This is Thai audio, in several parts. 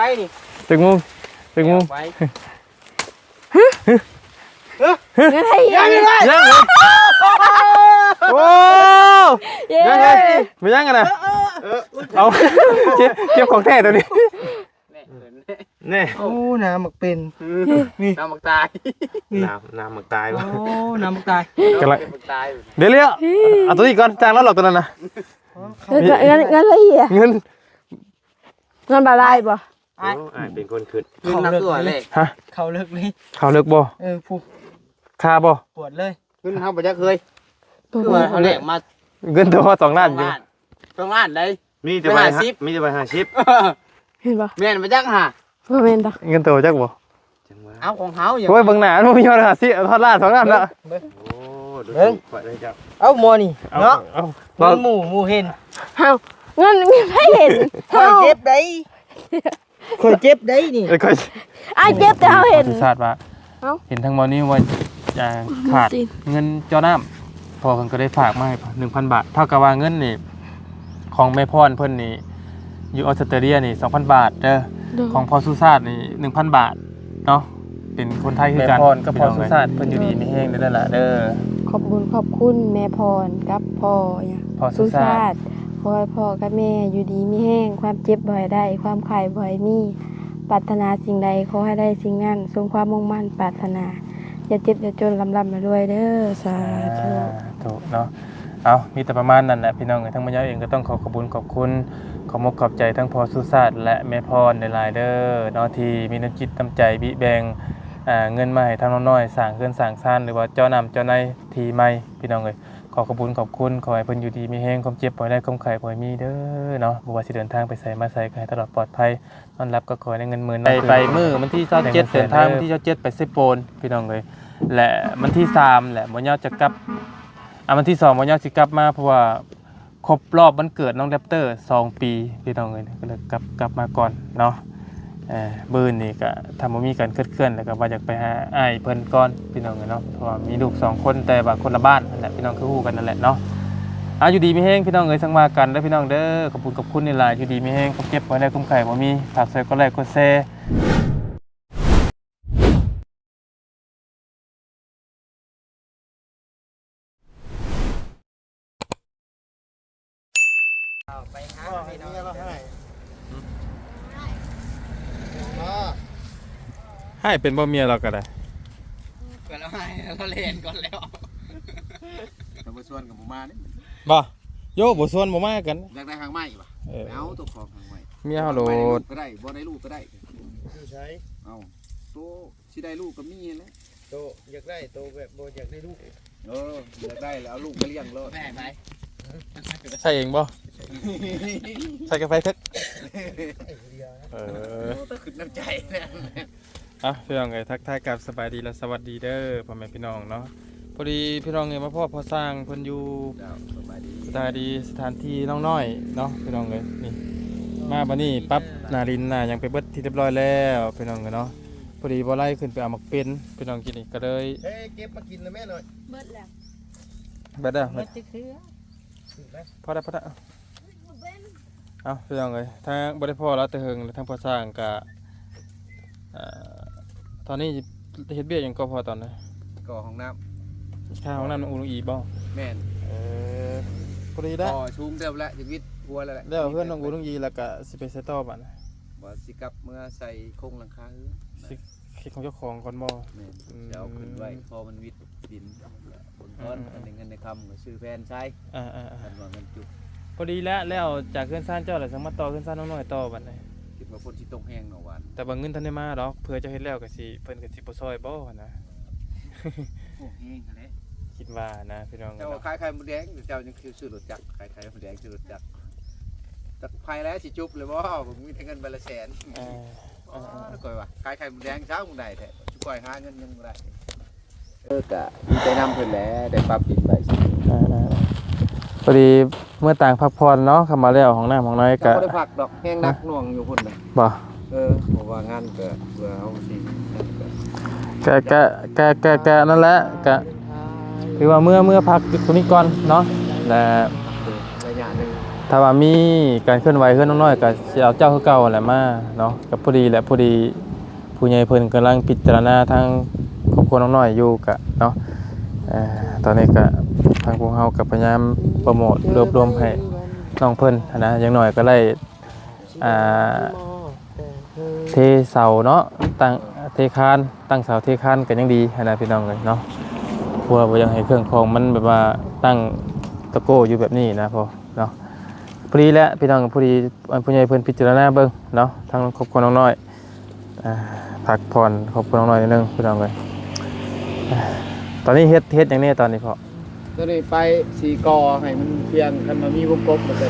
ไปนี่ ตึกมุมตึกมุม ไป เงินให้ยัง ยังโอ้ยังไงไม่ยังกันนะเอาเก็บของแท้ตัวนี้แน่ โอ้น้ำหมักเป็นนี่น้ำหมักตาย น้ำหมึกตาย โอ้น้ำหมักตาย กำลังเดี๋ยวเลี้ยวเอาตัวนี้ก่อนจ้างแล้วหรอกตัวนั้นนะ เงินอะไรอ่ะ เงิน เงินบาลายบ่ เป็นคนขึ้น ขึ้นน้ำตัวเลย ฮะ เขาเลิกเลย เขาเลิกบ่ ผู้ คาบ่ ปวดเลยขึ้นเท่าไปจะเคย ตัว คือว่าเขาเรียกมา เงินตัว2 ล้านอยู่ ต้องล้านได้ มีแต่ใบ50มีแต่ใบ50 เห็นบ่ เมียนมาจักหา บ่แม่นดอก เงินตัวจักบ่ เอาของเขาอย่าง โอ้ยบางหนาโน้มียอด50ทอดล้าน2 ล้านละโอ้ดูไปได้จับ เอาโมนี่เนาะ เอา เงินหมู่เห็น เฮาเงินให้เห็น คอยเจ็บได้คอยเจ็บได้นี่ เอ้ยค่อย อ้ายเจ็บแต่เฮาเห็น ทราบว่าเห็นทั้งมอนี้ว่าจะขาดเงินเจ้าน้ำพอเพิ่นก็ได้ฝากมาให้ 1,000 บาทเท่ากับว่าเงินนี่ของแม่พรเพิ่นนี่อยู่ออสเตรเลียนี่ 2,000 บาทเด้อของพอสุชาตินี่ 1,000 บาทเนาะเป็นคนไทยคือกันแม่พรกับพอสุชาติเพิ่นอยู่ดีมีแฮงได้ล่ะเด้อ ขอบคุณแม่พรกับพ่อเนี่ย พ่อสุชาติ ขอให้พ่อกับแม่อยู่ดีมีแห้งความเจ็บบ่อยได้ความไข้บ่อยมีปรารถนาสิ่งใดขอให้ได้สิ่งนั้นสมความมุ่งมั่นปรารถนาอย่าเจ็บอย่าจนลำรวยเด้อสาธุ ถูกเนาะเอามีแต่ประมาณนั้นแหละพี่น้องทั้งบรรยาเองก็ต้องขอบคุณขอบคุณขอมกขอบใจทั้งพอสุชาติและแม่พรในหลายเด้อเนาะที่มีน้ำจิตน้ำใจบิแบ่งเงินมาให้ทางน้อยๆสร้างเรือนสร้างซ่านหรือว่าเจ้านำเจ้านายทีใหม่พี่น้องเอ้ยขอขอบคุณขอบคุณขอให้เพิ่นอยู่ดีมีแฮงความเจ็บบ่ได้ความไข้บ่มีเด้อเนาะบ่ว่าสิเดินทางไปไสมาไสก็ให้ตลอดปลอดภัยต้อนรับก็ขอให้ได้เงินหมื่นไปมื้อวันที่27เดินทางวันที่27ไปสิโปนพี่น้องเอ้ยและวันที่3แหละบ่ยาวจะกลับวันที่2บ่ยาวสิกลับมาเพราะว่าครบรอบวันเกิดน้องแรปเตอร์2 ปีพี่น้องเอ้ยก็เลยกลับมาก่อนเนาะบื้นนี่ก็ทำบ่มีการเคลื่อนแล้วก็ว่าอยากไปหาอ้ายเพิ่นก่อนพี่น้องเนาะเพราะว่ามีลูก2คนแต่ว่าคนละบ้านนั่นแหละพี่น้องคือฮู้กันนั่นแหละเนาะอยู่ดีมีแฮงพี่น้องเอ้ยสังมากันเด้อพี่น้องเด้อขอบคุณนี่หลายอยู่ดีมีแฮงความเจ็บบ่ได้คุ้มไข่บ่มีฝากใส่กดไลค์กดแชร์ไปหาพี่น้องให้เป็นบ่เมียเราก็ได้ ก็แล้วให้เราเล่นก่อนแล้วเราไปชวนกับหมู่มานี่ บ่โยบ่ส่วนบ่มากัน อยากได้หางไม้ป่ะเอาตัวของหางไม้ เมียเฮาโลด ก็ได้บ่ได้ลูกก็ได้ ใช้ เอาตัวสิได้ลูกก็มีแหละ โตอยากได้โตแบบบ่อยากได้ลูก อยากได้แล้วเอาลูกมาเลี้ยงเลยแม่ไป ใช่เองบ่ใส่กาแฟเท็ดขึ้นน้ำใจเนี่ย พี่น้องเอ้ยทักทายกับสบายดีและสวัสดีเด้อพ่อแม่พี่น้องเนาะพอดีพี่น้องเอ้ยมาพ่อพอสร้างเพิ่นอยู่สบายดีสถานที่น้องน้อยเนาะพี่น้องเอ้ยนี่มาบัดนี้ปั๊บนารินน่ะยังไปเบิดที่เรียบร้อยแล้วพี่น้องเอ้ยเนาะพอดีบ่ไล่ขึ้นไปเอาหมักเป็นพี่น้องกินนี่ก็เลย เฮ้ยเก็บมากินนะแม่หน่อย เบิดแล้ว เบิดแล้ว เบิดจะคือ พอได้เอาพี่น้องเอ้ยทางบ่ได้พ่อแล้วแต่เฮิงแล้วทางพ่อสร้างก็ตอนนี้เฮ็ดเบี้ยหยังก็พอตอนนี้ ก่อห้องน้ ค่าห้องน้ำอูรุอีบ่ ำแม่น พอดีได้ ก่อชุมเรียบแล้วชีวิตพัวแล้วแหละ แล้วเพื่อนน้องอูรุอีแล้วก็สิไปใส่ต่อบัดนะ บ่สิกลับเมื่อใส่โครงหลังคา สิคิดของเจ้าของก่อนบ่ แม่นจะเอาขึ้นไว้พอมันวิดดินบนต้นอันนี้เงินในคำก็ซื้อแฟนใช้กันว่าเงินจุก พอดีแล้วจากเคลื่อนซ่านเจ้าแล้วสามารถต่อเคลื่อนซ่านน้อยๆต่อบัดนี้ คิดว่าคนที่ตกแห้งเนาะหวาน แต่บางเงินทันได้มาดอกเพื่อจะเฮ็ดแล้วก็สิเพิ่นก็สิบ่ซอยบ่นะ โอ้แห้งแท้ คิดว่านะพี่น้อง เจ้าขายไข่มดแดงเจ้ายังคือซื้อรถจักรขายไข่มดแดงซื้อรถจักรจักภัยแล้วสิจุบเลยบ่ผมมีแต่เงินใบละแสนก่อยว่าขายไข่มดแดงเช้ามึงได้แท้ชุก่อยหาเงินยังบ่ได้กะมีใจนำเพิ่นแหละได้ปรับดินไปสิ พอดีเมื่อต่างพักผ่อนเนาะเข้ามาแล้วของน้าของน้อยก็ บ่ได้พักดอกแห้งนักหน่วงอยู่พุ่นน่ะ บ่ เพราะว่างานก็เพื่อเอาสิ กะนั่นแหละกะคือว่าเมื่อพักตรงนี้ก่อนเนาะและ ระยะนึง ถ้าว่ามีการเคลื่อนไหวเคลื่อนน้อยๆก็สิเอาเจ้าคือเก่าแหละมาเนาะก็พอดีแหละพอดีผู้ใหญ่เพิ่นกำลังพิจารณาทางครอบครัวน้องน้อยอยู่ก็เนาะตอนนี้ก็ทางพวกเฮาก็พยายามโปรโมทรวบรวมให้น้องเพิ่นนะอย่างน้อยก็ได้เทเสาเนาะตั้งเทคานตั้งเสาเทคานก็ยังดีนะพี่น้องเลยเนาะเพื่อบ่อยังให้เครื่องคองมันแบบว่าตั้งตะโก้อยู่แบบนี้นะพอเนาะพอดีแล้วพี่น้องพอดีผู้ใหญ่เพิ่นพิจารณาเบิ่งเนาะทางครอบครัวน้องน้อยพักผ่อนครอบครัวน้องน้อยนิดนึงพี่น้องเลยตอนนี้เฮ็ดอย่างนี้ตอนนี้พอ ตัวนี้ไปสีกอให้มันเพียงคันมามีวงกบมันจะ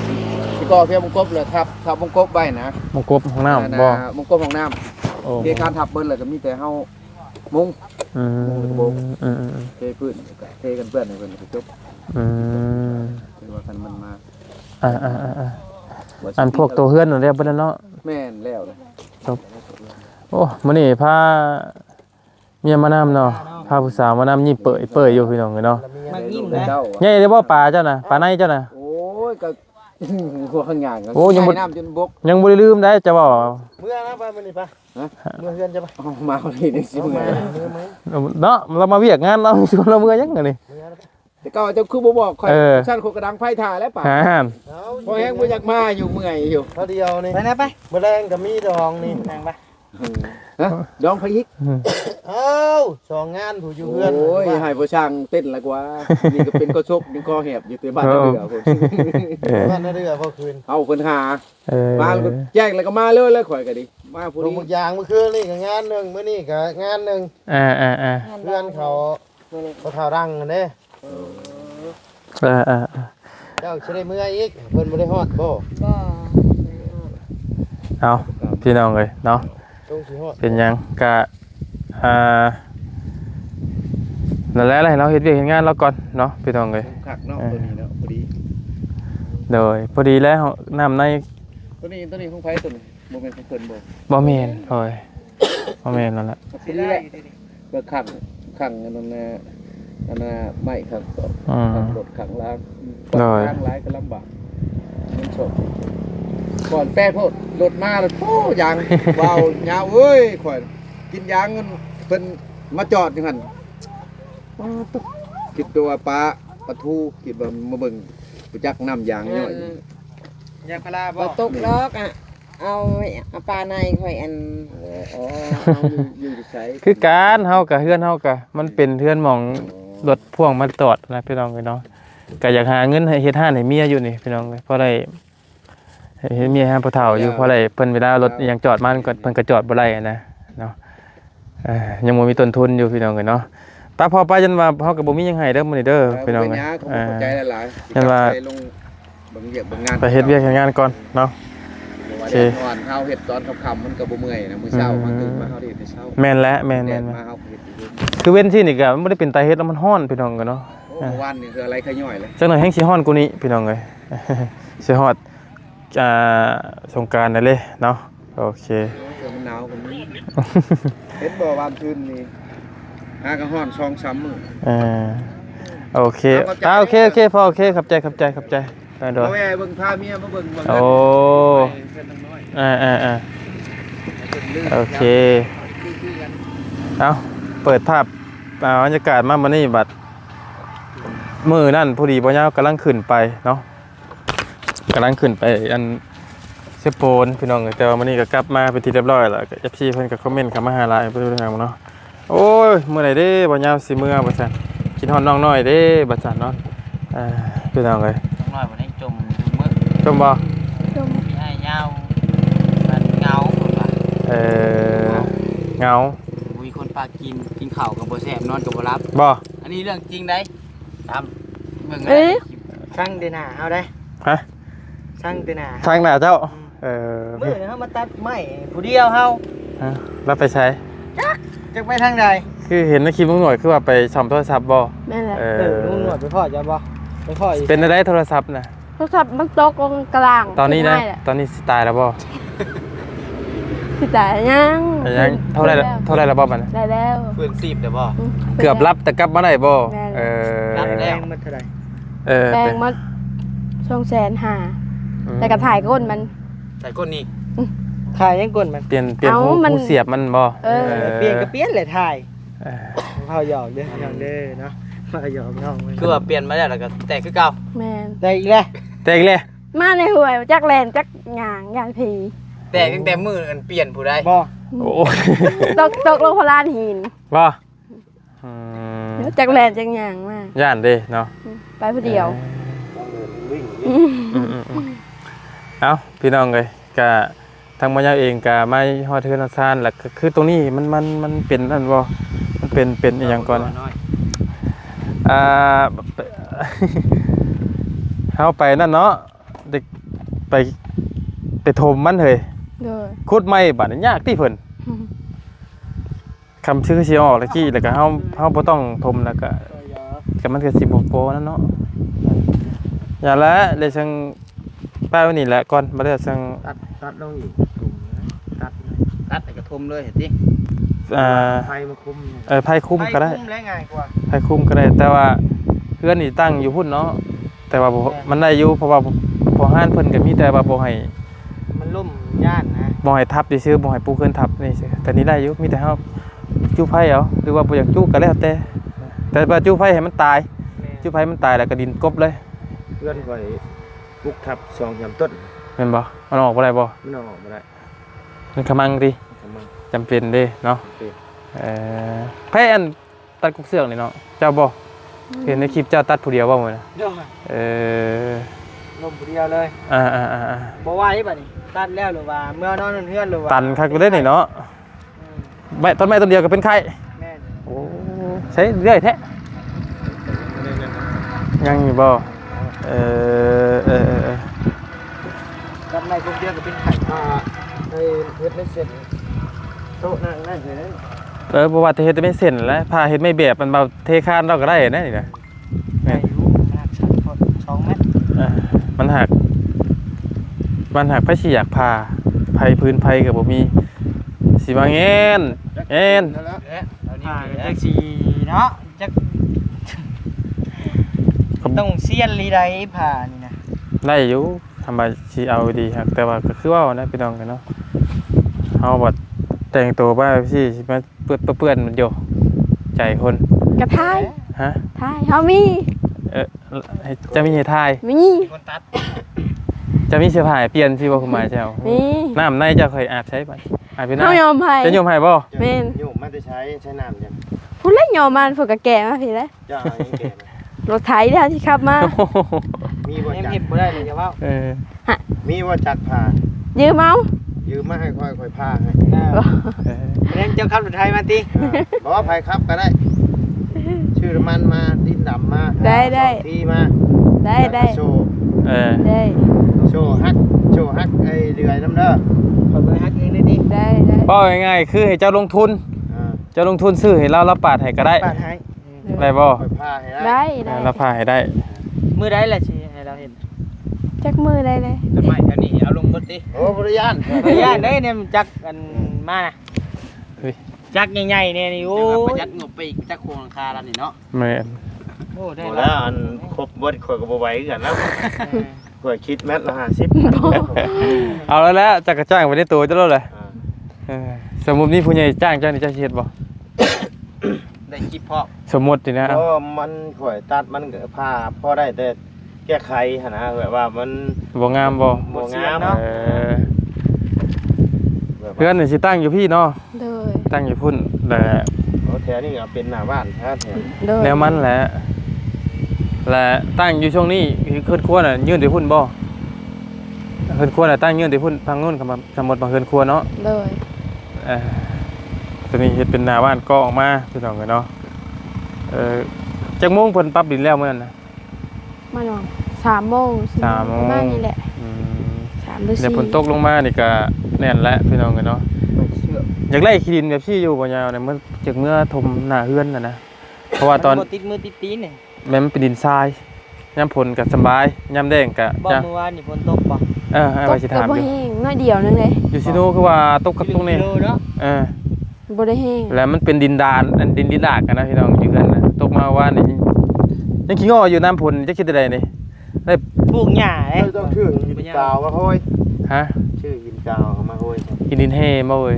สีกอเพียงวงกบเลยทับวงกบไว้นะ มงกบของน้ำบ่ วงกบของน้ โอ้ ำเทคานทับเบิ้ลเลยก็มีแต่เฮามุ้งเทพื้นเทกันเปื้อนให้เพิ่นจบคือว่าคันมันมา อันพวกตัวเฮือนนั่นเรียกบ่ได้เนาะ แม่นแล้วเลย โอ้มื้อนี้พาเมียมานำเนาะพาผู้สาวมานำยิ้มเปื่อยอยู่พี่น้องเนาะ มันยิ่งนะ ใหญ่ได้บ่ปลาเจ้าน่ะปลาในเจ้าน่ะ โอ้ยก็หัวข้างย่างก็ โอ้ยังบ่ น้ำจนบก ยังบ่ได้ลืมได้จะบอก เมื่อนะไปมื้อนี้ปะเมื่อเฮือนจะปะ เอามาเลยนี่สิเมื่อย เนาะเรามาเวียกงานเราชวนเราเมื่อยังไงนี่ แต่ก็เจ้าคือบ่บอกข่อย เออ ชั้นโคกระดังไผถ่าแล้วป่ะ ฮะ พอแห้งบ่อยากมาอยู่เมื่อยอยู่ เท่าเดียวนี่ไปนะไปมื้อแรงก็มีดองนี่แรงปะ ฮะดองไผอีก เอ้าสองงานผู้อยู่เฮือน โอ้ยให้ผู้ช่างเต้นละกว่านี่ก็เป็นก็ชกยังคอแหบอยู่ที่บ้านนาเรือพุ่น บ้านนาเรือพอคืน เอาเพิ่นหา มา มาก็แจ้งแล้วก็มาเลยข่อยก็ดิมาผู้ ลง นี้ หมึกยางเมื่อคืนนี่ก็งานหนึงมื้อนี้ก็งานหนึงเพื่อนเขาเท่ารังกันเด้เจ้าสิได้เมื่ออีกเพิ่นบ่ได้ฮอดบ่ เอาพี่น้องเลยเนาะ ตรงสิฮอด เป็นยังกะนั่นแหละให้เราเฮ็ดเวียกเฮ็ดงานเราก่อนเนาะพี่น้องเลย คักเนาะตัวนี้เนาะพอดี โดยพอดีแล้วน้ำใน ตัวนี้ของไผตัวนี้บ่แม่นของเพิ่นบ่ บ่แม่นโอ้ยบ่แม่นนั่นแหละ สิได้ก็ขังอันนั้นน่ะอันน่ะไม้ขังก็ขังรถขังล้างล้างหลายก็ลำบากมันชกก่อนแป้โพดรถมาแล้วโอ้ยางว้าวยาวเอ้ยข่อยกินยางเงินเพิ่นมาจอดอยู่หั่นคิดตัวปลาทูคิดว่ามาเบิ่งไปจักน้ำยางย่อย ยาพาราบ่ บ่ตกลอกอ่ะเอาปลาในข่อยอัน อ๋อเอาอยู่ไส คือการเฮากับเฮือนเฮากับมันเป็นเฮือนหม่องรถพ่วงมาจอดนะพี่น้องเอ้ยเนาะก็อยากหาเงินให้เฮ็ดห้านให้เมียอยู่นี่พี่น้องเอ้ยเพราะได้เฮ็ดเมียหาผู้เฒ่าอยู่เพราะได้เพิ่นเวลารถอิหยังจอดมามันก็เพิ่นก็จอดบ่ได้นะเนาะยังบ่มีต้นทุนอยู่พี่น้องเอ้ยเนาะป้าพอป้ายันว่าเฮาก็บ่มีหยังให้เด้อมื้อนี้เด้อพี่น้อง เป็ เอ้ น ย หยังเขาเข้าใจหลายๆ ยันว่า ไปลงบางเวียกบางงาน ไปเฮ็ดเวียกเฮ็ดงานก่อนเนาะ โอเค ตอนเฮาเฮ็ดตอนค่ำๆมันก็บ่เมื่อยนะมื้อเช้ามาตื่นมาเฮาได้เฮ็ดแต่เช้า แม่นแล้วแม่น แดด ๆ มาเฮาก็เฮ็ดอยู่ คือเว้นที่นี่ก็มันบ่ได้เป็นตาเฮ็ดแล้วมันร้อนพี่น้องเอ้ยเนาะ โอ้เมื่อวานนี่คืออะไรขย่อยเลย จักหน่อยแฮงสิร้อนกว่านี้พี่น้องเอ้ย สิฮอดสงกรานต์ได้เลยเนาะโอเค เจอมันหนาวกว่านี้เฮ็ดบ่วานคืนนี่หาก็ฮ้อน2-3มื้อ โอเคโอเคพอโอเคขับใจไปโด เอาแม่เบิ่งพาเมียมาเบิ่งเบิ่ง โอ้ ไปเพิ่นน้อย โอเคเอาเปิดภาพบรรยากาศมาวันนี้บัดมือนั่นพอดีบ่ยาวกำลังขึ้นไปเนาะกำลังขึ้นไปอันเซโปนพี่น้องแต่ว่าวันนี้ก็กลับมาเป็นที่เรียบร้อยแล้วก็ FC เพิ่นก็คอมเมนต์เข้ามาหาหลายเพิ่นเนาะโอ้ยมื้อไหนเด้บ่ยาวสิมื้อบ่ซั่นกินฮอดน้องน้อยเด้บ่ซั่นเนาะพี่น้องเอ้ย น้อยวันนี้จมมืด ชมบ่ มีให้ยาวมันเงาคนว่า เหงา มีคนพากินข้าวกับบ่แซ่บนอนกับบ่รับ บ่ อันนี้เรื่องจริงได้ตามเบิ่ง เอ๊ะ ช่างเดน่าเอาได้ ฮะ ช่างเดน่า ทางหน้าเจ้าเมื่อเฮามาตัดไม้ผู้เดียวเฮา รับไปใช้ จักไปทางใด คือเห็นในคลิปลุงหน่วยคือว่าไปซ่อมโทรศัพท์บ่ แม่นแหละ ลุงหนวดไปพ่อจะบ่ไปพ่ออีก เป็นได้โทรศัพท์น่ะ โทรศัพท์มันตกลงกลาง ตอนนี้นะ ไม่แหล ตอนนี้สิตายแล้วบ่ สิจ่ายยัง ยังเท่าไรแล้วบ่มัน ได้แล้ว เพื่อน10เด้อบ่ เกือบรับแต่กลับมาได้บ่ รับแล้ว มันเท่าไหร่ เออ แปลงมา250,000 แล้วก็ถ่ายก้นมัน ใส่ก้นอีก ถ่ายยังก้นมัน เปลี่ยนเอ้า หู มัน หูเสียบมันบ่ เออ เปลี่ยนก็เปลี่ยนเลยถ่าย เออ เฮาหยอกเด้อหยอกเด้อเนาะเฮาหยอกน้อง คือว่าเปลี่ยนมาแล้วก็แต่คือเก่า แม่น ได้อีกแล้ว แต่อีกเลย มาในห้วยจักแลนจักหย่างย่างผี แต่ตั้งแต่มืออันเปลี่ยนผู้ใด บ่ โอ้ ตกลงพลานหิน บ่อืม จักแลนจักหย่างมา ย่านเด้เนาะ ไปผู้เดียว เอาพี่น้องเลยกะทางมายาเองกะไม่ฮอดเทือนซานแล้วก็คือตรงนี้มันเป็นนั่นบ่มันเป็นอีหยังก่อนอ่า เฮาไปนั่นเนาะเด็กไปถมมันเฮ้ย โดย ขุดไม้บัดนี้ยากติเพิ่นคำชื่อสิออกแล้วกี้แล้วก็เฮาบ่ต้องถมแล้วก็มันก็สิบ่โปนั่นเนาะอย่าละเลยจังป้ายไว้นี่แหละก่อนบ่ได้จัง ตัดลงอีกตัด ตัดกระทมเลยเห็นดิ ไฟมาคุม ไผคุ้มก็ได้ คุ้มแล้วง่ายกว่า ไผคุ้มก็ได้ แต่ว่าเพื่อนนี่ตั้งอยู่พุ่นเนาะแต่ว่าบ่มันได้อยู่เพราะว่าพอห้านเพิ่นก็มีแต่ว่าบ่ให้ มันล่มย่านนะ บ่ให้ทับซื่อๆบ่ให้ปูเพิ่นทับนี่ซื่อแต่นี่ได้อยู่มีแต่เฮาจู้ไผเอาหรือว่าบ่อยากจู้ก็แล้วแต่ว่าจู้ไผให้มันตายจู้ไผมันตายแล้วก็ดินกบเลย เพื่อนข่อยบุกทับ2-3ต้น แม่นบ่มันออกบ่ได้บ่ มันเอาออกมาได้ มันขมังติ ทำไม จำเป็นเด้เนาะไผอันตัดกุกเสือกนี่เนาะเจ้าบ่เห็นในคลิปเจ้าตัดผู้เดียวบ่มื้อนะ เด้อ เออ ลมผู้เดียวเลย อ่า บ่ไหวบัดนี้ตัดแล้วหรือว่าเมื่อนอนเฮือนหรือว่า ตันคักก็ได้นี่เนาะต้นไม้ต้นเดียวก็เป็นไข้ แม่น โอ้ใช้เรื่อยแท้ยังอยู่บ่เออ ตัดไม้คนเดียวก็เป็นไข่เฮ็ดไม่เสร็จโต๊ะนั่งนั่นเลย บ่ว่าจะเฮ็ดไม่เส้นแล้วพาเฮ็ดไม่แบบมันเบาเทคานเราก็ได้นะนี่นะ ได้อยู่หัก2 คน2 เมตร มันหักไผสิอยากพาไผพื้นไผก็บ่มีสิมาแงน นั่นแหละ ผ่าจักสีเนาะจักต้องเสียนลีได้ผ่านี่นะ ได้อยู่ทำไมสิเอาดีครับแต่ว่าก็คือว่านะพี่น้องกันเนาะเฮาบ่แต่งตัวไปสิมาเปื้อนมันอยู่ใจคน กระทาย ฮะ ทายเฮามี จะมีให้ทาย มี คนตัด จะมีเสื้อผ้าให้เปลี่ยนสิบ่คุณหมายเจ้า มี น้ำในเจ้าเคยอาบใช้บ่อาบไปน้ เฮายอมให้ จะยอมให้บ่ แม่น โยมมันจะใช้น้ำยัง ผู้เล่นยอมมันฝึกกะแก่มาพี่แล้ว จ้ายังแก่นะ รถไถเด้อที่ขับมา มีบ่ เอ็ม จัก เห็ดบ่ได้เลยจะว่า เออ มีว่าจักผ่า ยืมเอา ยืมมาให้ค่อยๆผ่าให้ เล่นเจ้าขับรถไทยมาติ บอกว่าไผครับก็ได้ ชื่อน้ำมันมาดินดำมา ได้ ทีมา ได้ โชว์ เออ ได้ โชว์ฮักไอ้เดือยน้ำเด้อ ขอเบอร์ฮักเองเลยดิ ได้ บ่ง่ายๆคือให้เจ้าลงทุน อ่า เจ้าลงทุนซื้อให้เราปาดให้ก็ได้ ปาดให้ ได้บ่ ค่อยผ่าให้ได้ ได้ได้ เราพาให้ได้ มือได้แหละสิให้เราเห็น จักมือได้เลย ทำไมแถวนี้เอาลงรถดิ โอ้บริยาน ระยะได้เนี่ยมันจักกันมานะ เฮ้ย จักใหญ่ๆเนี่ยนี่โอ้ ประหยั ย ดงบไปอีกจักโครงหลังคาแล้วนี่เนาะ แม่น โอ้ได้ โอ้ แล้ แล้ว วอันครบเบิดข่อยก็บ่ไหวกันแล้วข่อยคิดแมตละ50 เอาแล้วแหละจักกระจ้างไปในตัวเจ้าแล้วแหละ อ่า เออสมมุตินี่ผู้ใหญ่จ้างเจ้านี่เจ้าสิเฮ็ดบ่ ได้คลิปพ่อ สมมุตินี่นะ เพราะมันข่อยตัดมันก็ผ่าพอได้แต่แก้ไขหั่นนะแบบว่ามัน บ่งามบ่ บ่งาม เออเพื่อนนี่สิตั้งอยู่พี่เนาะ โดย ตั้งอยู่พุ่นแหละ โอ้แถวนี้ก็เป็นหน้าบ้านแท้แถว โดย แนวมันแหละและตั้งอยู่ช่วงนี้คือเฮือนครัวน่ะยื่นไปพุ่นบ่เฮือนครัวน่ะตั้งยื่นไปพุ่นทางนู้นสมมุติว่าเฮือนครัวเนาะ โดย ตัวนี้เฮ็ดเป็นหน้าบ้านก็ออกมาพี่น้องกันเนาะจักโมงเพิ่นปรับดินแล้วมื้อนั้นน่ะ มาหนอง3 โมง 3 โมง ประมาณนี้แหละ อืม 3 หรือ 4 เดี๋ยวฝนตกลงมานี่ก็แน่นแล้วพี่น้องกันเนาะ เชื่อ อยากไล่ขี้ดินแบบซี่อยู่บ่ยาวเนี่ยมันจากเมื่อถมหน้าเฮือนน่ะนะเพราะว่าตอน บ่ติดมือติดตีนนี่ แม่นมันเป็นดินทรายยามฝนก็สบายยามแดงก็ บ่ จ้ะ เมื่อวานนี่ฝนตกบ่ ให้ว่าสิถาม บ่ อยู่ แห้งน้อยเดียวนึงเลย อยู่ซิโนคือว่าตกกับตรงนี้ กิโลเนาะ บ่ได้แห้ง แล้วมันเป็นดินดานอันดินดากกันนะพี่น้องอยู่กันนะตกมาว่านี่ยังขี้งออยู่น้ำฝนจะคิดได้นี่ ได้ ปลูกหญ้าเด้ ต้องชื่อหินกาวมาห้อย ฮะ ชื่อหินกาวเอามาห้อย กินดินเฮบ่เว้ย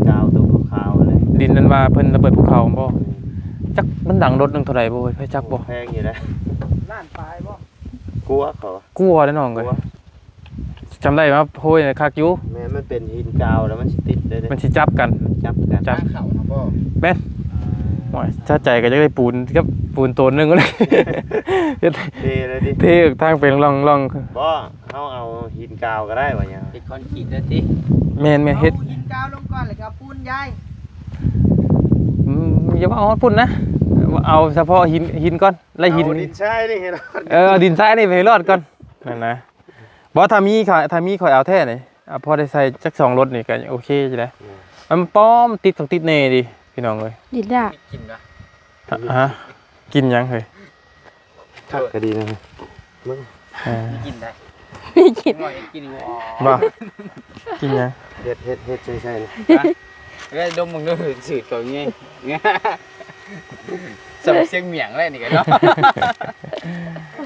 กาวตัวขาวๆเลย ดินนั้นว่าเพิ่นระเบิดภูเขาบ่จักมันดังรถนึงเท่าไหร่บ่เว้ยไผจักบ่ แพงอยู่นะ ล้านปลายบ่ กลัวเขา กลัวเด้อน้องเอ้ยจำได้ว่าโหยคักอยู่ แม่มันเป็นหินกาวแล้วมันสิติดเลย มันสิจับกัน จับกัน จับ เข่านะพ่อ แม่นโอ้ยถ้าใจก็จะได้ปูนกับปูนโตนนึงก็เลยเฮ็ด เทเลยดิ เททางเป็นร่อง บ่เขาเอาหินกาวก็ได้วะเนี่ย เป็นคอนกรีตเด้อติ ๆแม่นเฮ็ด อาหินกาวลงก่อนเลยครับปูนยาย อย่าว่าเอาพุ่นนะเอาเฉพาะหินก่อนไล่หิน เอาดินใช่นี่เห็นไหม เอาดินทรายนี่ไปให้รอดก่อนนั่นนะบ่ถ้ามีข่อยเอาแท้นี่พอได้ใส่จัก2รถนี่ก็โอเคจ้ะได้มันป้อมติดต้องติดแน่ดิพี่น้องเอ้ย ดิดยาก กินนะ ฮะกินยังเฮ้ย ทักก็ดีนะมึง กินได้ ไม่กิน หน่อยกินบ่ บ่กินยัง เฮ็ดใช่ๆนี่ เอ้ยดมมึงดูสืดก่อนไงสำเสียงเหมียงเลยนี่กันเนาะ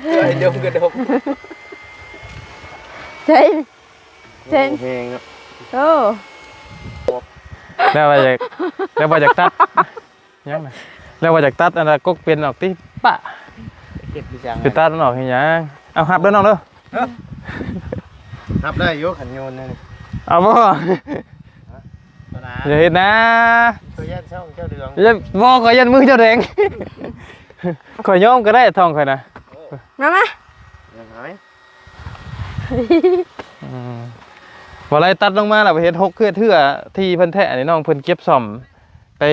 เอ้ยดมก็ดม ใช่เช่น เพลงเนาะ โอ้ แล้วว่าจากตัดยังน่ะแล้วว่าจากตัดอันนั้นกกเป็นออกติปะ เก็บไปจัง คือตัดมันออกให้ยังเอาหับเด้อน้องเด้อ นับได้อยู่ขันโยนนี่ เอาบ่อย่าเฮ็ดนะ ตัวยันช่องเจ้าเดือง อย่าบ่ขอยยันมือเจ้าแดงขอยยอมก็ได้ท้องข่อยนะ มา ยังไง บ่ไรตัดลงมาแล้วไปเฮ็ด6เทื่อที่เพิ่นแท้นี่น้องเพิ่นเก็บซ่อมไป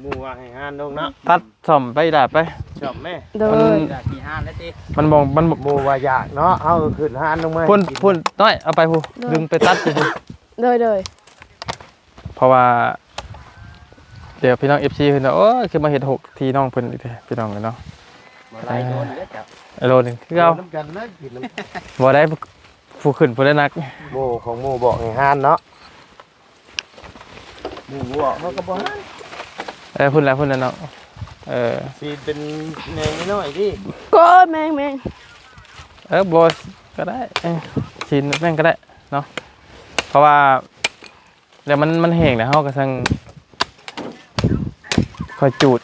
หมู่ว่าให้หานลงเนาะ ตัดซ่อมไปดาบไป ชอบแม่ โดย ที่ห้านแล้วติ มันมองมัน หมู่ว่าอยากเนาะเอาขึ้นหานลงมา พุ่นน้อยเอาไปพูดึงไปตัดไปพู โดย เพราะว่าเดี๋ยวพี่น้อง FC เพิ่นว่าโอ้ยคือมาเฮ็ด6ที่น้องเพิ่นอีกแท้พี่น้องเนาะ บ่ไล่โดนเด้อจ้ะ โลนึงคือเอา น้ำกันนะกินน้ำ บ่ได้ผู้ขึ้นผู้ได้นัก หมู่ของหมู่บอกให้หานเนาะหมู่บอกเขาก็บ่หาน พุ่นแล้วเนาะสิเป็นแหน่น้อยดิ ก็แมง บ่ก็ได้ชินแม่งก็ได้เนาะเพราะว่าเดี๋ยวมันแห้งแล้วเฮาก็สั่งค่อยจูด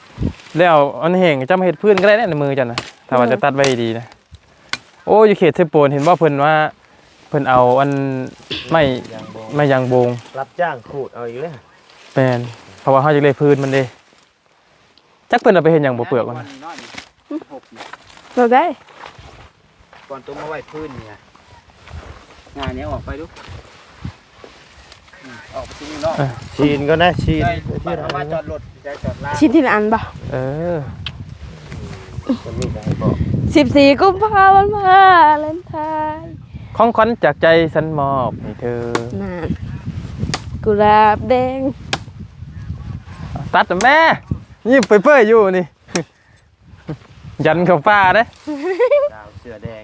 แล้วมันแห้งจะมาเฮ็ดพื้นก็ได้ในมือจังนะถ้าว่าจะตัดไว้ดีนะโอ้อยู่เขตเทปโปนเห็นว่าเพิ่นว่าเพิ่นเอาอันไม่ยางโบง รับจ้างขูดเอาอีกแล้ว แม่นเพราะว่าเฮาจะเลยพื้นมันเด้จักเพิ่นเอาไปเฮ็ดหยังบ่เปลือกมัน น้อยนี่6นี่ เราได้ ก่อนตัวมาไว้พื้นนี่งานนี้ออกไปดูออกไปที่นอก ชีนก็นะชีน ได้ ที่ เอามาจอดรถจะจอดลา ชิ้นที่ละอันบ่ เออ คนนี้ก็ให้บอก 14 กุมภาพันธ์มาเลนไทน์ ของขวัญจากใจฉันมอบให้เธอ นั่นกุหลาบแดง ตัดแม่ยิ้มเปื่อยๆอยู่นี่ ยันเข้าป่าเด้ ดาวเสือแดง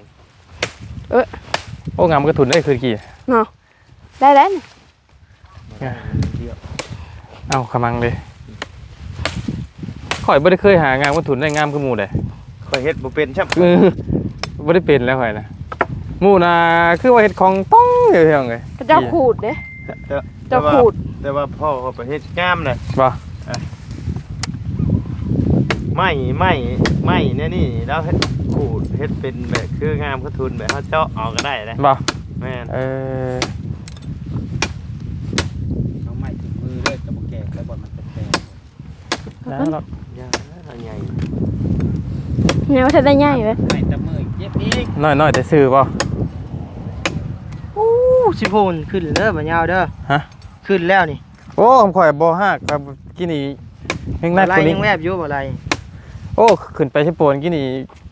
โอ้งามกระถุนได้คือกี่ เนาะได้แล้วนี่ เอาขมังเลยข่อยบ่ได้เคยหางามกระถุนได้งามคือหมู่เด้ คอยเฮ็ดบ่เป็นช่ำ บ่ได้เป็นแล้วข่อยนะหมู่น่ะคือว่าเฮ็ดของต้องอยู่เฮียงไง ก็เจ้าขูดเด้ เจ้าขูด แต่ว่าพ่อเขาไปเฮ็ดงามน่ะ บ่ ไม่เนี่ยนี่แล้วเฮ็ดขูดเฮ็ดเป็นแบบคืองามกระทุนแบบเขาเจาะออกก็ได้นะ บ่ แม่น น้องใหม่ถึงมือเลยกับแก่แล้วบ่มันเป็นแก่ แล้วเรา ยาใหญ่ เนี่ยว่าถ้าได้ง่ายเว้ย ใหม่ตะมือเย็บอีก น้อยแต่ซื้อบ่ อู้สิพูนขึ้นเด้อบ่ยาวเด้อ ฮะ ขึ้นแล้วนี่ โอ้ผมข่อยบ่ฮักครับกินนี่เฮงนัก ไร กว่านี้ ยังแวบอยู่บ่ไร โอ้ขึ้นไปใช้โปนกินนี่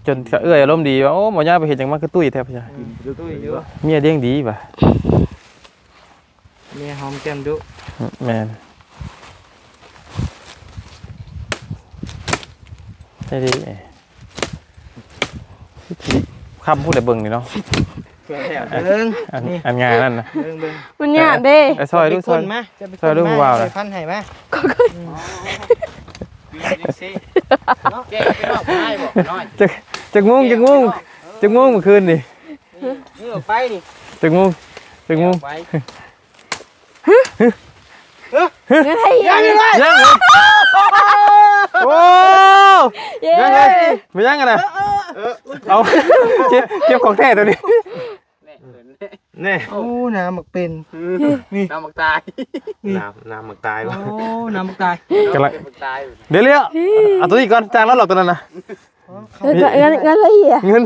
จนเอื้อยอารมณ์ดีว่าโอ้หมอย่าไปเฮ็ดจังมันคือตุ้ยแท้พ่อ ตุ้ยอยู่ เมียเลี้ยงดีป่ะ เมียหอมแก้มดุ แม่นใช่ดิคำพูดแต่เบิ่งนี่เนาะ เบิ่ง อันงานนั่นนะ เบิ่ง มันยากเด้ ไอ้ซอยดูซอย มาจะไป ซอยดูผู้บ่าวน่ะ พันให้มา แก่ไปนอกได้บ่น้อย จักงุ้ง จักโมงเมื่อคืนนี่ นี่ออกไปนี่ จักโมง ออกไป เงินให้ยัง ยังเหรอโอ้ เย้ ยังไงไม่ยังกันนะเอาเก็บของแท้ตัวนี้ แน่ โอ้น้ำหมักเป็น น้ำมักตาย น้ำหมักตาย โอ้ วะ น้ำหมักตาย กำลัง มักตาย เดี๋ยวเลี้ยวเอาตัวนี้ก่อนจ้างแล้วหรอกตัวนั้นนะ เงินละเอียด เงิน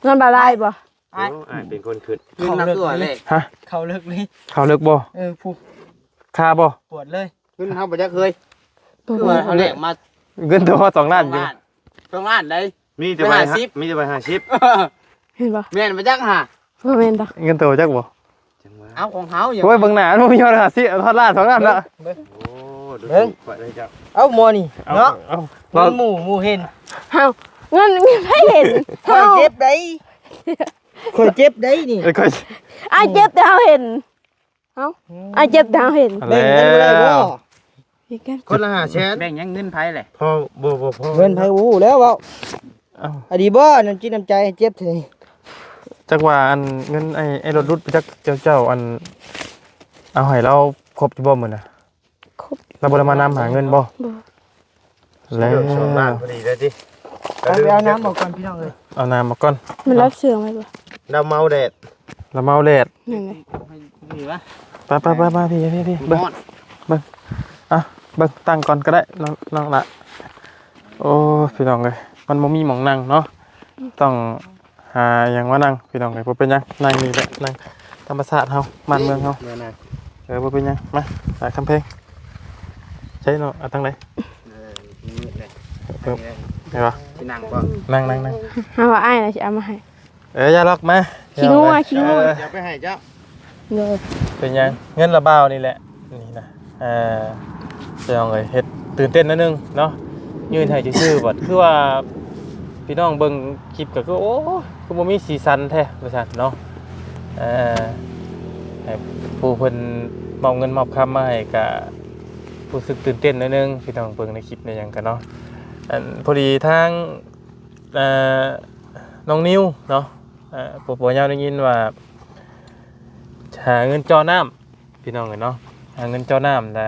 เงินบาลายบ่ โอ้อ่านเป็นคนขึ้น ขึ้นน้ำตัวเลย ฮะ เขาเลิกเลย เขาเลิกบ่ ผู้ คาบ่ ปวดเลย ขึ้นเฮาบ่จักเคยคือว่าเฮาแลกมา เงินตัว2 ล้านอยู่ 2 ล้านได้ มีแต่ใบ ไปหาซิป มีแต่ใบหาชิป เห็นบ่ แม่นบ่จักหา บ่แม่นดอก เงินตัวจักบ่ จังหวะ เอาของเฮาอย่า โอ้ยเบิ่งหน้ามันมียอดหาสิเอาทอดล้าน2 ล้านละ โอ้ดูถูกกว่าเลยจ้ะ เอ้าหมอนี่เนาะ เอา เงินหมู่เห็น เฮาเงินให้เห็น ข่อยเจ็บได้ข่อยเจ็บได้นี่ เอ้ยค่อย อ้ายเจ็บแต่เฮาเห็นเอ้าอ้ายเจ็บแต่เฮาเห็น แบ่งกันบ่ได้บ่ อีกกัน คนละ5แสน แบ่งยังเงินไผแหละ พอบ่พอ เงินไผอู้แล้วเว้า เอา อดีบ่น้ำจิตน้ำใจให้เจ็บเถอะ จักว่าอันเงินไอ้รถรุดไปจักเจ้าอันเอาให้เราครบอยู่บ่มื้อน่ะ ครบ เราบ่ได้มานำหาเงินบ่ บ่ แล้ว 2 ล้านพอดีเลยจิ เอาไปเอาน้ำออกก่อนพี่น้องเอ้ย เอาน้ำมาก่อน มันรับเสื่องไหมบ่ เราเมาแดด เราเมาแดด นั่นไง มีวะ ไปพี่เบิ่ง มอด อ่ะเบิ่งตั้งก่อนก็ได้น้องละโอ้พี่น้องเอ้ยมันบ่มีหม่องนั่งเนาะต้องหาหยังมานั่งพี่น้องเอ้ยบ่เป็นหยังนั่งนี่แหละนั่งธรรมชาติเฮาบ้านเมืองเฮา แม่น่ะ บ่เป็นหยังมาหาคำเพลงใช่เนาะเอาทางไหน นี่เลย ไงวะ ที่นั่งบ่ นั่ง เฮาว่าอ้ายน่ะสิเอามาให้ อย่าล็อกมา ขี้งัวขี้งัว อย่าไปให้เจ้า เด้อ เป็นหยังเงินระบาวนี่แหละนี่นะพี่น้องเอ้ยเฮ็ดตื่นเต้นนิดนึงเนาะยืนให้ชื่อๆบ่คือว่าพี่น้องเบิ่งคลิปก็คือโอ้คือบ่มีสีสันแท้ว่าซั่นเนาะให้ผู้เพิ่นมอบเงินมอบคำมาให้ก็รู้สึกตื่นเต้นนิดนึงพี่น้องเบิ่งในคลิปในหยังกันเนาะอันพอดีทางน้องนิวเนาะปู่ย่าได้ยินว่าหาเงินจอน้ำพี่น้องเอ้ยเนาะหาเงินจอน้ำแต่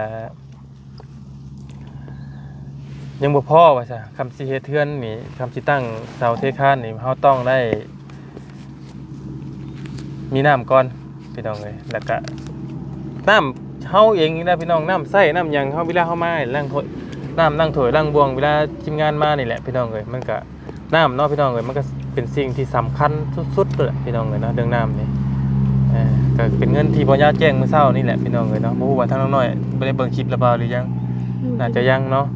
ยังบ่พอว่าซะคำสิเฮ็ดเทือนนี่คำสิตั้งเสาเทคานนี่เฮาต้องได้มีน้ำก่อนพี่น้องเอ้ยแล้วก็น้ำเฮาเองนี่นะพี่น้องน้ำใส่น้ำหยังเฮาเวลาเฮามาล้างถ้วยน้ำล้างถ้วยล้างบวงเวลาทีมงานมานี่แหละพี่น้องเอ้ยมันก็น้ำเนาะพี่น้องเอ้ยมันก็เป็นสิ่งที่สำคัญสุดๆเลยพี่น้องเอ้ยเนาะเรื่องน้ำนี่ก็เป็นเงินที่บ่ยาวแจ้งมื้อเช้านี่แหละพี่น้องเอ้ยเนาะบ่ฮู้ว่าทางน้องน้อยบ่ได้เบิ่งคลิปหรือเปล่าหรือยังน่าจะยังเนาะ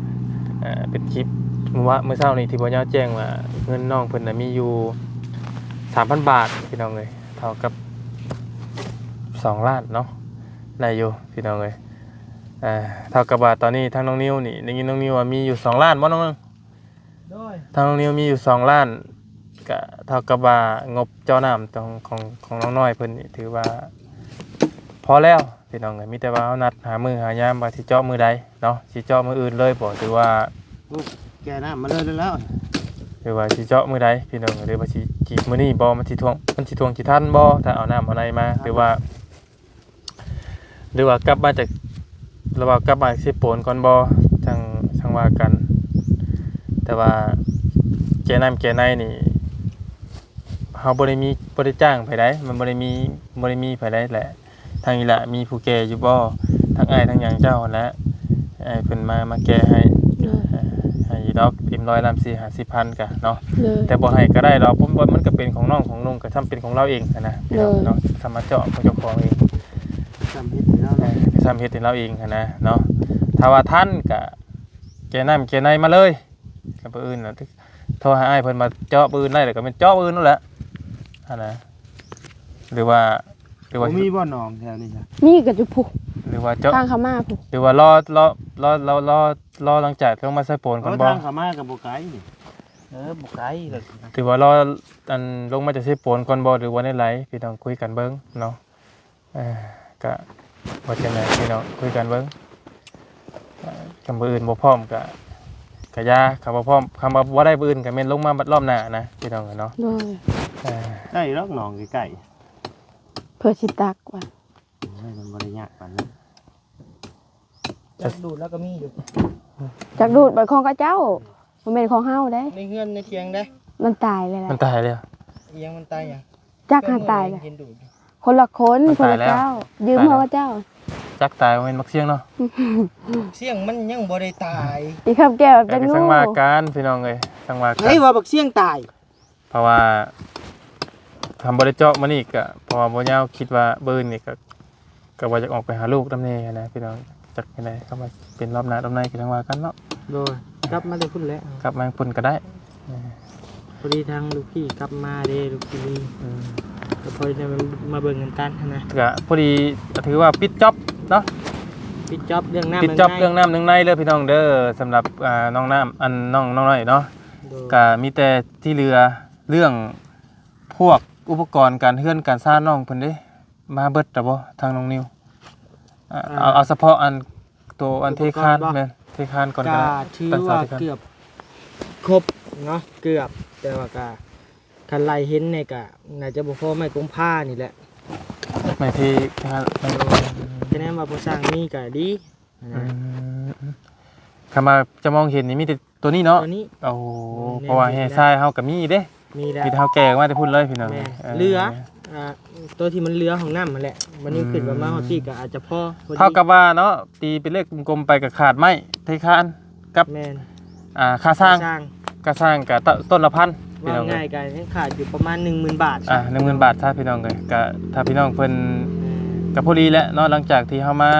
เป็นคลิปมื้อเช้านี่ที่บ่ยาวแจ้งว่าเงินน้องเพิ่นน่ะมีอยู่ 3,000 บาทพี่น้องเอ้ยเท่ากับ2 ล้านเนาะได้อยู่พี่น้องเอ้ยเท่ากับว่าตอนนี้ทางน้องนิวนี่ได้ยินน้องนิวว่ามีอยู่2 ล้านบ่น้องนึง โดย ทางน้องนิวมีอยู่2 ล้านก็เท่ากับว่างบเจ้าน้ำของน้องน้อยเพิ่นนี่ถือว่าพอแล้วพี่น้องเอ้ยมีแต่ว่าเอานัดหามื้อหายามว่าสิเจาะมื้อใดเนาะสิเจาะมื้ออื่นเลยบ่ถือว่า แกน้ำมาเลยแล้ว หรือว่าสิเจาะมื้อใดพี่น้องหรือว่าสิจีบมื้อนี้บ่มันสิทวงสิทันบ่ถ้าเอาน้ำเอาในมาหรือว่ากลับมาจากระหว่างกลับมาสิโปนก่อนบ่จังว่ากัน แต่ว่าแกน้ำแกในนี่เฮาบ่ได้จ้างไผใดมันบ่ได้มีไผใดแหละทางอีหละมีผู้แก่อยู่บ่ทั้งอ้ายทั้งหยังเจ้าและอ้ายเพิ่นมาแก้ให้ เด้อ ให้ดอกพิมพ์100 50,000กะเนาะ เด้อ แต่บ่ให้ก็ได้ดอกผมว่ามันก็เป็นของน้องของนุ่งก็ทำเป็นของเราเองนะพี่น้องเนาะทำมาเจาะของเจ้าของเอง จำเฮ็ดแล้ว ทำเฮ็ดให้เราเองนะเนาะถ้าว่าท่านก็แกน้ำแกในมาเลยกับปืนน่ะโทรหาอ้ายเพิ่นมาเจาะปืนได้แล้วก็เป็นเจาะปืนนั่นแหละนะหรือว่า มีบ่หนองแถวนี้จ้ะ มีก็อยู่ผู้ หรือว่าเจาะ ทางเขามาผู้ หรือว่ารอหลังจากลงมาใส่โปนก่อนบ่ ทางขามากับบ่ไกลนี่ บ่ไกลเลย ถือว่ารออันลงมาจากใส่โปนก่อนบ่หรือว่าในไหลพี่น้องคุยกันเบิ่งเนาะก็ว่าจังได๋พี่น้องคุยกันเบิ่งคำอื่นบ่พร้อมก็ กะยาคำว่าพร้อมคำว่าบ่ได้ปืนก็แม่นลงมาบัดรอบหน้านะพี่น้องเนาะ โดย ได้รอกหนองใกล้ เพื่อสิตักว่า ๆให้มันบ่ได้ยากปานนั้น จักดูดแล้วก็มีอยู่ จากดูดบัดของกับเจ้าบ่แม่นของเฮาเด้ ในเฮือนในเทียงได้ มันตายเลยแหละ มันตายแล้ว เอียงมันตายหยัง จักหาตายเลย เห็นดูด คนละคน มัน คน ตาย ละ แล้ว เจ้า ยืมเฮาว่าเจ้า จักตายบ่แม่นมักเสียงเนาะ เสียงมันยังบ่ได้ตาย อีคำแก้ว แต่ เป็น ก็ งู สังว่าการพี่น้องเอ้ยสังว่ากั เฮ้ย น ว่าบักเสียงตาย เพราะว่าทำบ่ได้เจาะมันอีกก็เพราะว่าบ่ยาวคิดว่าปืนนี่ก็ว่าจะออกไปหาลูกนำแน่นะพี่น้องจักไปไหนเข้ามาเป็นรอบหน้ารอบในก็สังว่ากันเนาะ โดยกลับมาได้พุ่นแล้ว กลับมาพุ่นก็ได้ พอดีทางลูกพี่กลับมาเด้ลูกพี่นี่ อืม ก็พอจะมาเบิ่งกันนะ ก็พอดีถือว่าปิดจ็อบเนาะ ปิดจ็อบเรื่องน้ำ ปิดจ็อบเรื่องน้ำเรื่องในเลยพี่น้องเด้อสำหรับน้องน้ำอันน้องน้อยเนาะ โดย ก็มีแต่ที่เรือเรื่องพวกอุปกรณ์การเฮือนการสร้างน้องเพิ่นเด้มาเบิดแต่บ่ทางน้องนิวเอาเฉพาะอันตัวอันเทคานแม่นเทคานก่อนก็ ก็ ได้ ถือ ตั้ง ว่า เสาเทคาน เกือบครบเนาะเกือบแต่ว่าก็คันไล่เห็นเนี่ยก็น่าจะบ่พอไม้กงผ้านี่แหละ ไม่เทคานไม่ ฉะนั้นว่าผู้สร้างนี่ก็ดี คำว่าจะมองเห็นนี่มีแต่ตัวนี้เนาะ ตัวนี้ โอ้โหเพราะว่าแห่ทรายเฮาก็มีเด้ มีแล้ว มีแต่เฮาแก่มาแต่พุ่นเลยพี่น้อง แม่เรือตัวที่มันเรือของน้ำมันแหละมันนี่ขึ้นประมาณว่าพี่ก็อาจจะพอพอดี เท่ากับว่าเนาะตีเป็นเลขกลมๆไปกับขาดไม้เทคานกับ แม่น ค่าสร้าง สร้าง ก็สร้างกับต้นละพันพี่ ว่า น้องเล ง่าย ย กันยังขาดอยู่ประมาณ 10,000 บาท 10,000 บาทถ้าพี่น้องเลยก็ถ้าพี่น้องเพิ่นกับพอดีแล้วเนาะหลังจากที่เฮามา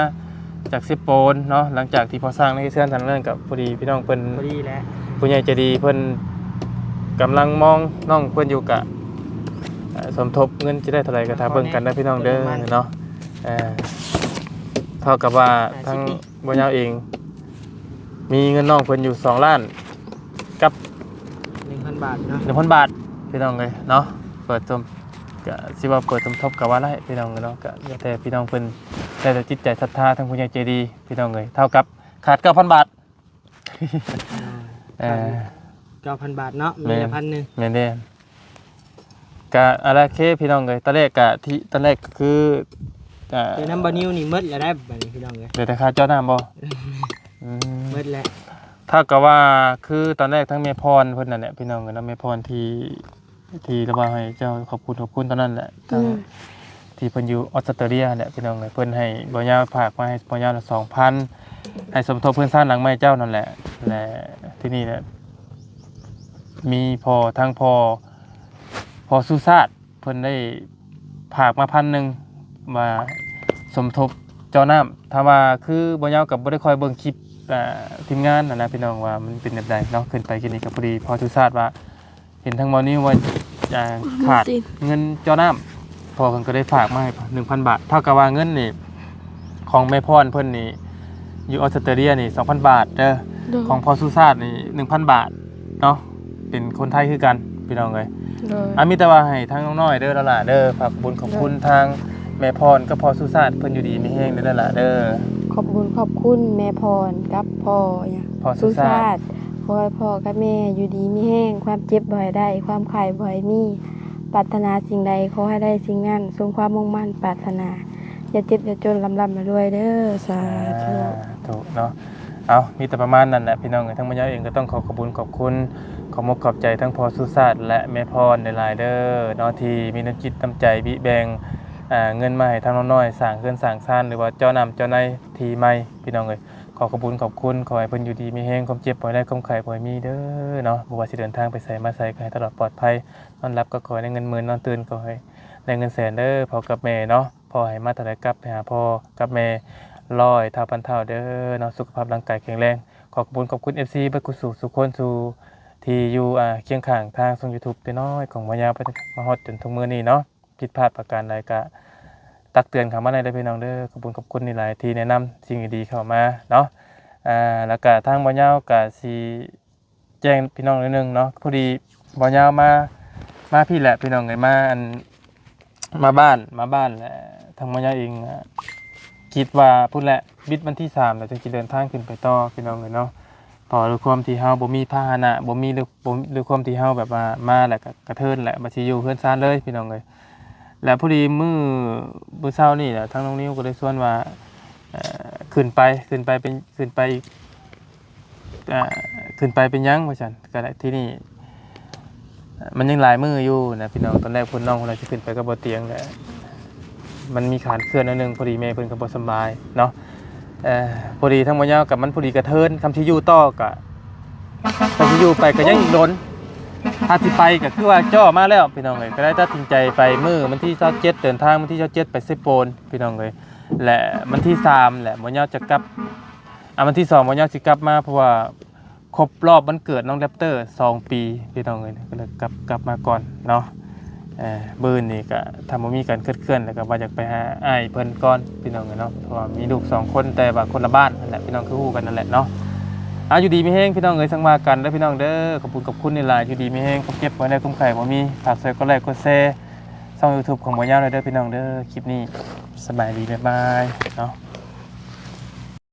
จาก10โปนเนาะหลังจากที่พอสร้างในเสื้อทางเรื่องกับพอดีพี่น้องเพิ่น พอดีแล้ว ผู้ใหญ่ใจดีเพิ่นกำลังมองน้องเพิ่นอยู่กะสมทบเงินจะได้เท่าไหร่ก็ถ้าเบิ่งกันนะพี่น้องเด้อเนาะเท่ากับว่าทั้งบ่ยาวเอง มีเงินน้องเพิ่นอยู่2ล้านกับ 1,000 บาทเนาะ 1,000 บาทพี่น้องเลยเนาะเปิดสมก็สิว่าเปิดสมทบก็ว่าได้พี่น้องเนาะก็แล้วแต่พี่น้องเพิ่นแต่จิตใจศรัทธาทั้งผู้ใหญ่ใจดีพี่น้องเลยเท่ากับขาด 9,000 บาท 9,000 บาทเนาะมีละ1,000 แม่นเด้ก็อะไรเคพี่น้องเลยตอนแรกก็ที่ตอนแรกก็คือ เดี๋ยวน้ำบานิวนี่หมดแล้วได้บัดนี้พี่น้องเอ้ย เดี๋ยวแต่ค่าเจ้าน้ำบ่ หมดแล้ว ถ้ากับว่าคือตอนแรกทั้งเมพรเพิ่นนั่นแหละพี่น้องกันนะเมพรที่ระบายให้เจ้าขอบคุณตอนนั้นแหละทั้งที่เพิ่นอยู่ออสเตรเลียแหละพี่น้องเลยเพิ่นให้บ่ยาวฝากมาให้บ่ยาวละ 2,000 ให้สมทบเพิ่นสร้างหลังใหม่เจ้านั่นแหละและที่นี่แหละมีพอทั้งพอสุชาติเพิ่นได้ฝากมา1,000มาสมทบเจ้าน้ำถ้าว่าคือบ่ยาวกับบ่ได้คอยเบิ่งคลิปทีมงานนะพี่น้องว่ามันเป็นแบบใดเนาะขึ้นไปกินนี่ก็พอดีพอสุชาติว่าเห็นทั้งหมอนี้ว่าขาดเงินเจ้าน้ำพอเพิ่นก็ได้ฝากมาให้ 1,000 บาทเท่ากับว่าเงินนี่ของแม่พรเพิ่นนี่อยู่ออสเตรเลียนี่ 2,000 บาทเด้อของพอสุชาตินี่ 1,000 บาทเนาะเป็นคนไทยคือกันพี่น้องเอ้ยมีแต่ว่าให้ทางน้องๆเด้อแล้วล่ะเด้อฝากบุญขอบคุณทางแม่พรก็พอสุชาติเพิ่นอยู่ดีมีแฮงเด้อแล้วล่ะเด้อ ขอบคุณแม่พรกับพ่อเนี่ย พ่อสุชาติ ขอให้พ่อกับแม่อยู่ดีมีแห้งความเจ็บบ่อยได้ ความไข้บ่อยมีปรารถนาสิ่งใดขอให้ได้สิ่งนั้นสมความมุ่งมั่นปรารถนาอย่าเจ็บอย่าจนลำรวยเด้อสาธุ ถูกเนาะเอามีแต่ประมาณนั้นแหละพี่น้องทั้งบรรยาเองก็ต้องขอบคุณขอบคุณขอมขอบใจทั้งพ่อสุชาติและแม่พรในหลายเด้อเนาะที่มีน้ำจิตน้ำใจบิแบ่งเงินมาให้ทางน้อยๆสร้างเรือนสร้างซ่านหรือว่าเจ้านำเจ้านายทีใหม่พี่น้องเอ้ยขอขอบคุณขอบคุณขอให้เพิ่นอยู่ดีมีแฮงความเจ็บบ่ได้ความไข้บ่มีเด้อเนาะบ่ว่าสิเดินทางไปไสมาไสก็ให้ตลอดปลอดภัยนอนหลับก็ขอให้ได้เงินหมื่นนอนตื่นก็ให้ได้เงินแสนเด้อพ่อกับแม่เนาะพ่อให้มาเท่าใดกลับไปหาพ่อกับแม่100 เท่าพันเท่าเด้อเนาะสุขภาพร่างกายแข็งแรงขอขอบคุณFC เบิดกุศลสุขคนสู่ที่อยู่เคียงข้างทางช่อง YouTube ตัวน้อยของมายาไปมาฮอดจนถึงมื้อนี้เนาะผิดพลาดประการใดก็ตักเตือนเข้ามาในพี่น้องเด้อขอบคุณนี่หลายที่แนะนำสิ่งดีๆเข้ามาเนาะแล้วก็ทางบ่ยาวก็สิแจ้งพี่น้องนิดนึงเนาะพอดีบ่ยาวมาพี่แหละพี่น้องเอ้ยมาบ้านแหละทางบ่ยาวเองคิดว่าพุ่นแหละบิดวันที่3แล้วจะเดินทางขึ้นไปต่อพี่น้องเอ้ยเนาะ พอด้วยความที่เฮาบ่มีพาหนะบ่มีด้วยความที่เฮาแบบว่ามาแล้วก็กระเทินแหละมาสิอยู่เฮือนซ่านเลยพี่น้องเอ้ยแล้วพอดีมื้อเช้านี่แหละทางน้องนิ้วก็ได้ชวนว่าขึ้นไปเป็นขึ้นไปอีกขึ้นไปเป็นหยังว่าซั่นก็ได้ที่นี่มันยังหลายมื้ออยู่นะพี่น้องตอนแรกเพิ่นน้องคนนั้นสิขึ้นไปก็บ่เตียงแหละมันมีขาดเคลื่อนนิดนึงพอดีแม่เพิ่นก็บ่สบายเนาะพอดีทั้งหมดยาวกับมันพอดีกระเทินคำที่อยู่ต่อกับคำที่อยู่ไปก็ยังอีกโดนถ้าที่ไปก็คือว่าจ่อมาแล้วพี่น้องเลยก็ได้ตัดสินใจไปมื้อวันที่27เดินทางวันที่27ไปเซโปนพี่น้องเลยและวันที่3แหละหมดยาวจะกลับวันที่2หมดยาวสิกลับมาเพราะว่าครบรอบวันเกิดน้องแรปเตอร์2ปีพี่น้องเลยก็เลยกลับมาก่อนเนาะบื้นนี่ก็ทำบ่มีการเคลื่อนแล้วก็ว่าอยากไปหาอ้ายเพิ่นก่อนพี่น้องเนาะเพราะว่ามีลูก2คนแต่ว่าคนละบ้านนั่นแหละพี่น้องคือฮู้กันนั่นแหละเนาะอยู่ดีมีแห้งพี่น้องสังว่ากันเด้อพี่น้องเด้อขอบคุณนี่หลายอยู่ดีมีแห้งความเจ็บบ่ได้คุ้มไข่บ่มีฝากกดไลค์กดแชร์ช่อง YouTube ของบ่ยาวเลยเด้อพี่น้องเด้อคลิปนี้สบายดีบ๊ายบายเนาะ